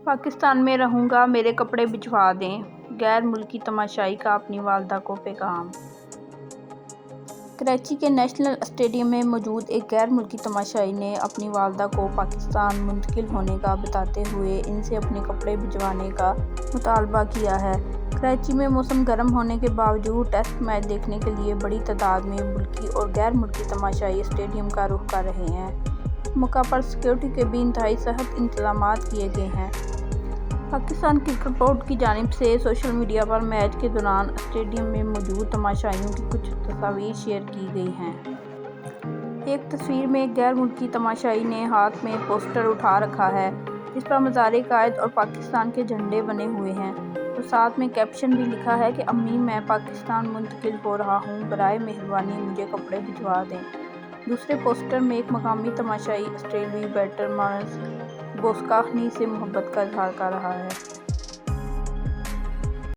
پاکستان میں رہوں گا، میرے کپڑے بھجوا دیں، غیر ملکی تماشائی کا اپنی والدہ کو پیغام۔ کراچی کے نیشنل اسٹیڈیم میں موجود ایک غیر ملکی تماشائی نے اپنی والدہ کو پاکستان منتقل ہونے کا بتاتے ہوئے ان سے اپنے کپڑے بھجوانے کا مطالبہ کیا ہے۔ کراچی میں موسم گرم ہونے کے باوجود ٹیسٹ میچ دیکھنے کے لیے بڑی تعداد میں ملکی اور غیر ملکی تماشائی اسٹیڈیم کا رخ کر رہے ہیں۔ اس موقع پر سیکورٹی کے بھی انتہائی سخت انتظامات کیے گئے ہیں۔ پاکستان کرکٹ بورڈ کی جانب سے سوشل میڈیا پر میچ کے دوران اسٹیڈیم میں موجود تماشائیوں کی کچھ تصاویر شیئر کی گئی ہیں۔ ایک تصویر میں ایک غیر ملکی تماشائی نے ہاتھ میں پوسٹر اٹھا رکھا ہے جس پر مزار قائد اور پاکستان کے جھنڈے بنے ہوئے ہیں اور ساتھ میں کیپشن بھی لکھا ہے کہ امی میں پاکستان منتقل ہو رہا ہوں، برائے مہربانی مجھے کپڑے بھجوا دیں۔ دوسرے پوسٹر میں ایک مقامی تماشائی آسٹریلوی بیٹر مارنس بوسکاہنی سے محبت کا اظہار کر رہا ہے۔